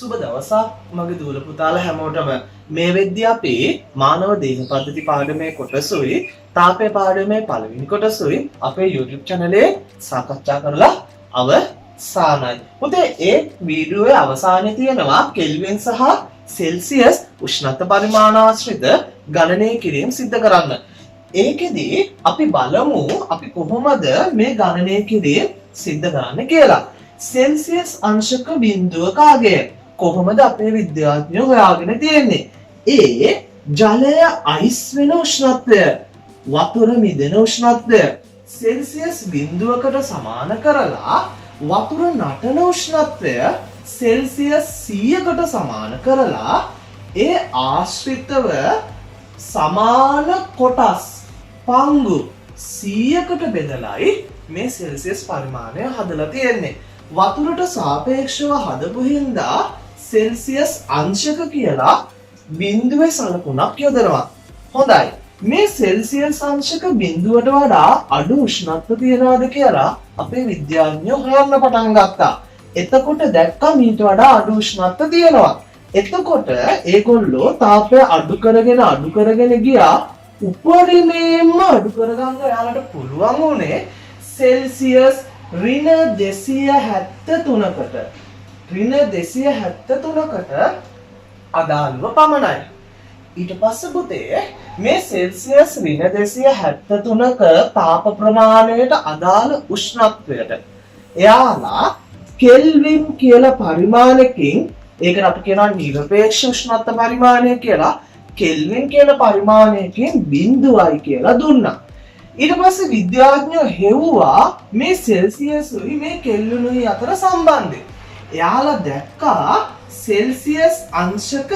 සුබ දවසක් මගේ දූල පුතාලා හැමෝටම මේ වෙද්දී අපි මානව දේහ පද්ධති පාඩමේ කොටසුයි තාපය පාඩමේ පළවෙනි කොටසුයි අපේ YouTube channel සාකච්ඡා කරලා අවසానයි. පුතේ ඒ වීඩියෝයේ අවසානයේ තියෙනවා කෙල්වින් සහ සෙල්සියස් උෂ්ණත්ව පරිමාණාශ්‍රිත ගණනය කිරීම සිද්ධ කරන්න. ඒකෙදි අපි බලමු අපි කොහොමද මේ ගණනය කිරීම සිද්ධ කරන්නේ කියලා. सेल्सियस अंशक बिंदुව කාගේ කොහොමද අපේ විද්‍යාඥයෝ හොයාගෙන තියෙන්නේ? ඒ ජලය අයිස් වෙන උෂ්ණත්වය වතුර මිදෙන උෂ්ණත්වය සෙල්සියස් බිඳුවකට සමාන කරලා වතුර නටන උෂ්ණත්වය සෙල්සියස් 100කට සමාන කරලා ඒ ආශ්‍රිතව සමාන කොටස් පංගු 100කට බෙදලායි මේ සෙල්සියස් පරිමාණය හදලා තියෙන්නේ. වතුරට සාපේක්ෂව හදපු හින්දා සෙල්සියස් අංශක කියලා බිඳුවේ සලකුණක් යොදනවා. හොඳයි. මේ සෙල්සියස් අංශක බිඳුවට වඩා අඩු උෂ්ණත්ව තියනවාද කියලා අපේ විද්‍යාඥයෝ හොයන්න පටන් ගත්තා. එතකොට දැක්කා මීට වඩා අඩු උෂ්ණත්ව තියෙනවා. එතකොට ඒගොල්ලෝ තාපය අඩු කරගෙන ගියා. උපරිමයෙන්ම අඩු කරගන්න යාලට පුළුවන් උනේ සෙල්සියස් ඍණ 273කට අදාළව පමණයි. ඊට පස්සේ පුතේ මේ සෙල්සියස් ඍණ 273ක තාප ප්‍රමාණයට අදාළ උෂ්ණත්වයට එයාලා කෙල්වින් කියලා පරිමාණයකින් ඒකට අපි කියනවා නිරපේක්ෂ උෂ්ණත්ව පරිමාණය කියලා කෙල්වින් කියන පරිමාණයකින් 0යි කියලා දුන්නා. ඊට පස්සේ විද්‍යාඥයෝ හෙව්වා මේ සෙල්සියස්ුයි මේ කෙල්විනුයි අතර සම්බන්ධය. එයාලා දැක්කා සෙල්සියස් අංශක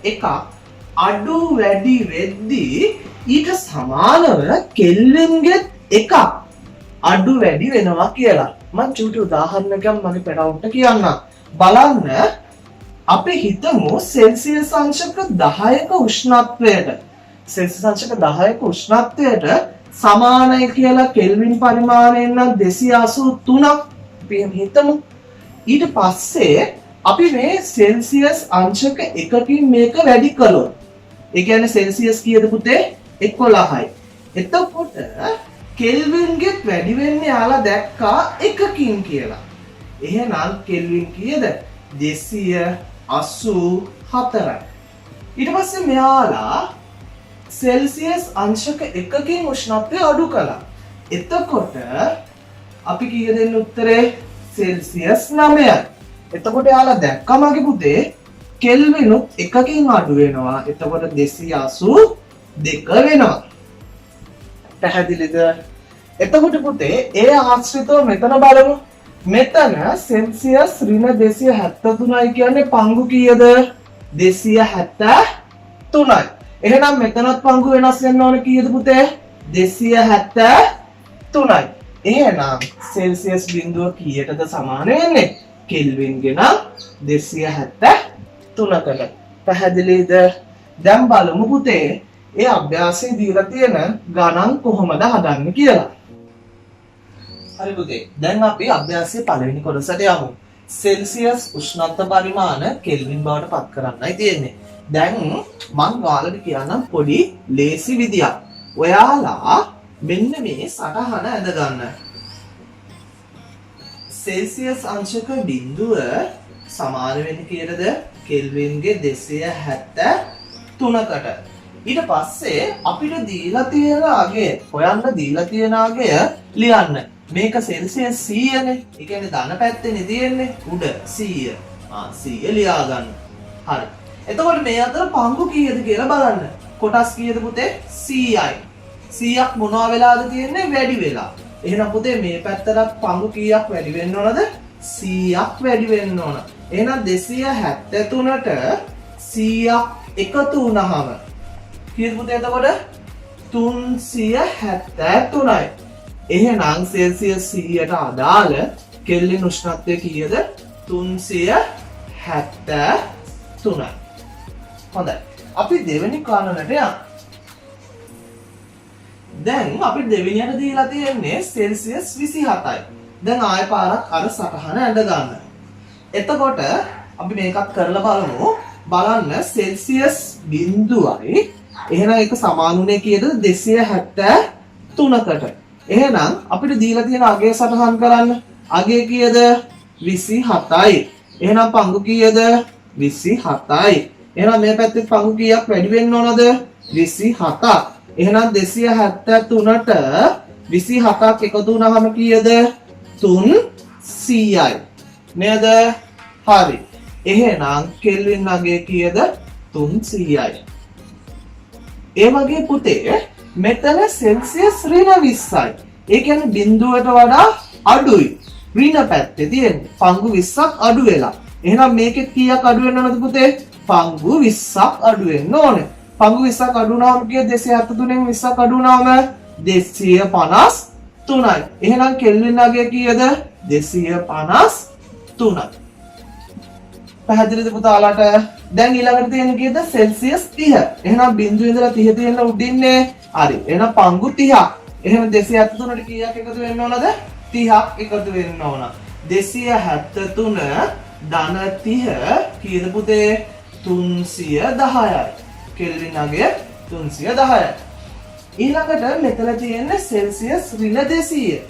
1ක් අඩු වැඩි වෙද්දී ඊට සමානව කෙල්වින්ගෙත් 1ක් අඩු වැඩි වෙනවා කියලා. මම චූටි උදාහරණයක් මගේ පැටවුන්ට කියන්නම්. බලන්න අපි හිතමු සෙල්සියස් අංශක 10ක උෂ්ණත්වයට සෙල්සියස් අංශක 10ක උෂ්ණත්වයට සමානයි කියලා කෙල්වින් පරිමාණයෙන් නම් 283ක් අපි හිතමු. ඊට පස්සේ අපි මේ සෙල්සියස් අංශක 1කින් මේක වැඩි කළොත් ඒ කියන්නේ සෙල්සියස් කීයද පුතේ 11යි. එතකොට කෙල්වින්ගෙත් වැඩි වෙන්නේ යාලා දැක්කා 1කින් කියලා. එහෙනම් කෙල්වින් කීයද 284යි. ඊට පස්සේ මෙයාලා සෙල්සියස් අංශක 1කින් උෂ්ණත්වය අඩු කළා. එතකොට අපි කීය දෙන්න උත්තරේ සෙල්සියස් 9යි. එතකොට යාලා දැක්කා මගේ පුතේ කෙල්විනුත් 1කින් අඩු වෙනවා. එතකොට 282 වෙනවා. පැහැදිලිද? එතකොට පුතේ ඒ ආශ්‍රිතව මෙතන බලමු. මෙතන සෙල්සියස් ඍණ 273යි කියන්නේ පංගු කීයද? 273යි. එහෙනම් මෙතනත් පංගු වෙනස් වෙන්න ඕන කීයද පුතේ? 273යි. එහෙනම් සෙල්සියස් බිඳුව කීයටද සමාන වෙන්නේ? කෙල්වින්ගෙන 273කට. පැහැදිලිද? දැන් බලමු පුතේ ඒ අභ්‍යාසයේ දීලා තියෙන ගණන් කොහොමද හදන්නේ කියලා. හරි පුතේ. දැන් අපි අභ්‍යාසයේ පළවෙනි කොටසට යමු. සෙල්සියස් උෂ්ණත්ව පරිමාණ කෙල්වින් බවට පත් කරන්නයි තියෙන්නේ. දැන් මම ඔයාලට කියන්නම් පොඩි ලේසි විදියක්. ඔයාලා මෙන්න මේ සටහන ඇඳ ගන්න. සෙල්සියස් අංශක බිඳුව සමාන වෙන්නේ කීයටද? කෙල්වින්ගේ 273කට. ඊට පස්සේ අපිට දීලා තියෙන අගය හොයන්න දීලා තියෙන අගය ලියන්න. මේක සෙල්සියස් 100නේ. ඒ කියන්නේ ධන පැත්තේනේ තියෙන්නේ උඩ 100. 100 ලියා ගන්න. හරි. එතකොට මේ අතර පංගු කීයද කියලා බලන්න. කොටස් කීයද පුතේ? 100යි. 100ක් මොනවා වෙලාද තියෙන්නේ? වැඩි වෙලා. එහෙනම් පුතේ මේ පැත්තට පංගු කීයක් වැඩි වෙන්න ඕනද? 100ක් වැඩි වෙන්න ඕන. එහෙනම් 273ට 100ක් එකතු වුණාම කීයද පුතේ එතකොට? 373යි. එහෙනම් සෙල්සියස් 100ට අදාළ කෙල්වින් උෂ්ණත්වය කීයද? 373යි. හොඳයි. අපි දෙවෙනි කාරණයට යමු. දැන් අපි දෙවෙනියට දීලා තියෙන්නේ සෙල්සියස් 27යි. දැන් ආයෙ පාරක් අර සටහන ඇඳ ගන්න. එතකොට අපි මේකත් කරලා බලමු. බලන්න සෙල්සියස් බිඳුවයි එහෙනම් ඒක සමානුනේ කීයද 273කට. එහෙනම් අපිට දීලා තියෙන අගය සටහන් කරන්න. අගය කීයද 27යි. එහෙනම් පංගු කීයද 27යි. එහෙනම් මේ පැත්තේ පංගු කීයක් වැඩි වෙන්න ඕනද 27ක්. එහෙනම් 273ට 27ක් එකතු වුණාම කීයද 300යි. නේද? හරි. එහෙනම් කෙල්වින් අගය කීයද 300යි. ඒ වගේ පුතේ මෙතන සෙල්සියස් ඍණ 20යි. ඒ කියන්නේ බිඳුවට වඩා අඩුයි. ඍණ පැත්තේ තියෙන්නේ. පංගු 20ක් අඩු වෙලා. එහෙනම් මේකෙත් කීයක් අඩු වෙන්න ඕනද පුතේ? පංගු 20ක් අඩු වෙන්න ඕනේ. පංගු 20ක් අඩු වුණාම කීයද 273න් 20ක් අඩු වුණාම 253යි. එහෙනම් කෙල්වින් අගය කීයද 253යි. පැහැදිලිද පුතාලාට? දැන් ඊළඟට තියෙන කීයද සෙල්සියස් 30. එහෙනම් බිඳුව ඉඳලා 30 තියෙන උඩින්නේ. හරි. එහෙනම් පංගු 30ක්. එහෙනම් 273ට කීයක් එකතු වෙන්න ඕනද? 30ක් එකතු වෙන්න ඕන. 273 ධන 30 කීයද පුතේ? 310යි. කෙල්වින් අගය 310යි. ඊළඟට මෙතන තියෙන්නේ සෙල්සියස් ඍණ 200.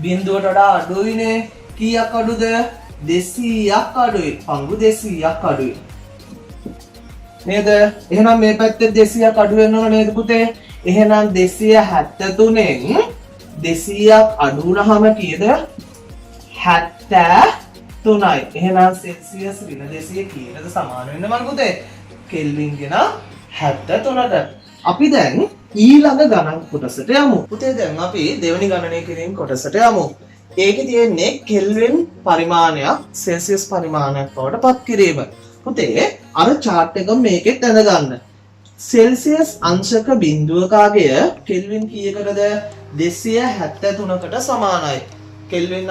බිඳුවට වඩා අඩුයිනේ. කීයක් අඩුද? 200ක් අඩුයි. පංගු 200ක් අඩුයි. නේද? එහෙනම් මේ පැත්තේ 200ක් අඩු වෙන්න ඕන නේද පුතේ? එහෙනම් 273න් 200ක් අඩු වුණාම කීයද? 73යි. එහෙනම් සෙල්සියස් ඍණ 200 කීයටද සමාන වෙන්න මන් පුතේ? කෙල්වින් ගෙන 73ට. අපි දැන් ඊළඟ ගණන් කොටසට යමු. පුතේ දැන් අපි දෙවෙනි ගණනය කිරීම කොටසට යමු. ඒකේ තියෙන්නේ කෙල්වින් පරිමාණයක් සෙල්සියස් පරිමාණයක් බවට පත් කිරීම. පුතේ අර chart එක මේකෙත් ඇඳගන්න. සෙල්සියස් අංශක බිඳුවකගේ කෙල්වින් කීයකටද 273කට සමානයි. කෙල්වින්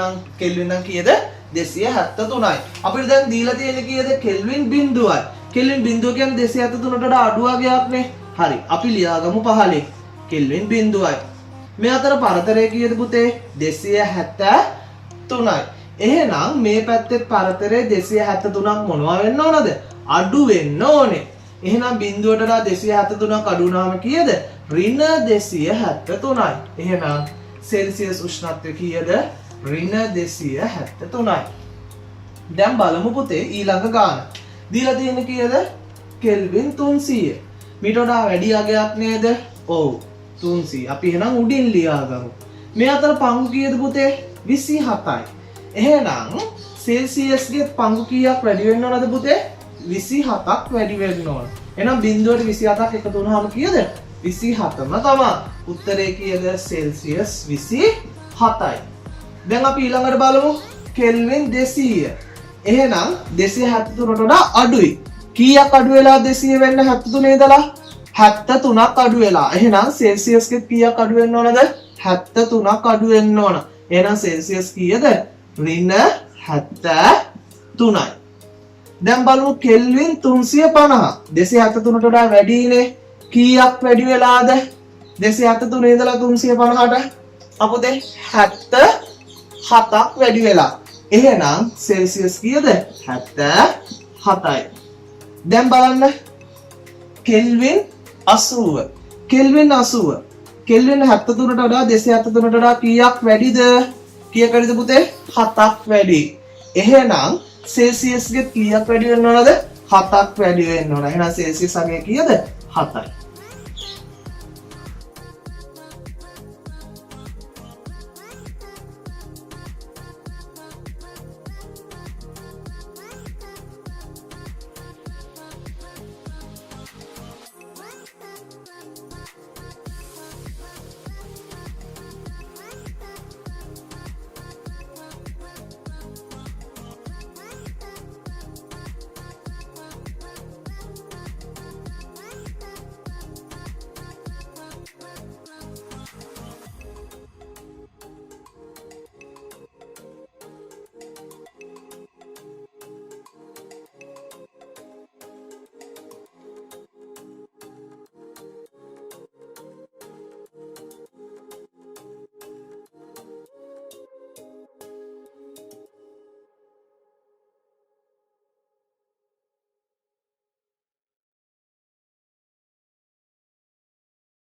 නම් කීයද 273යි. අපිට දැන් දීලා තියෙන්නේ කීයද කෙල්වින් බිඳුවයි. කෙල්වින් බිඳුව කියන්නේ 273ට වඩා අඩු වගේක් නේ. හරි. අපි ලියාගමු 15. කෙල්වින් බිඳුවයි. මේ අතර පරතරය කීයද පුතේ 273යි. එහෙනම් මේ පැත්තේ පරතරය 273ක් මොනවා වෙන්න ඕනද? අඩු වෙන්න ඕනේ. එහෙනම් බිඳුවට වඩා 273ක් අඩු වුණාම කීයද? ඍණ 273යි. එහෙනම් සෙල්සියස් උෂ්ණත්වය කීයද? ඍණ 273යි. දැන් බලමු පුතේ ඊළඟ ගාන. දීලා තියෙන්නේ කීයද? කෙල්වින් 300. මීට වඩා වැඩි අගයක් නේද? ඔව් 300. අපි එහෙනම් උඩින් ලියාගමු. මේ අතර පංගු කීයද පුතේ? 27යි. එහෙනම් සෙල්සියස්ගේ පංගු කීයක් වැඩි වෙන්න ඕනද පුතේ? 27ක් වැඩි වෙන්න ඕන. එහෙනම් බිඳුවට 27ක් එකතු වුණාම කීයද? 27ම තමයි. උත්තරේ කීයද? සෙල්සියස් 27යි. දැන් අපි ඊළඟට බලමු කෙල්වින් 200. එහෙනම් 273ට වඩා අඩුයි. කීයක් අඩු වෙලා 200 වෙන්න 73 ඉඳලා 73ක් අඩු වෙලා. එහෙනම් සෙල්සියස්ගේ කීයක් අඩු වෙන්න ඕනද? 73ක් අඩු වෙන්න ඕන. එහෙනම් සෙල්සියස් කීයද? ඍණ 73යි. දැන් බලමු කෙල්වින් 350. 273ට වඩා වැඩිනේ. කීයක් වැඩි වෙලාද? 273 ඉඳලා 350ට අපුතේ 77ක් වැඩි වෙලා. එහෙනම් සෙල්සියස් කීයද? 77යි. දැන් බලන්න කෙල්වින් 80. කෙල්වින් 80. කෙල්වින් 73ට වඩා 273ට වඩා කීයක් වැඩිද? කීයක් වැඩිද පුතේ? 7ක් වැඩි. එහෙනම් සෙල්සියස්ගේ කීයක් වැඩි වෙන්න ඕනද? 7ක් වැඩි වෙන්න ඕන. එහෙනම් සෙල්සියස් අගය කීයද? 7යි.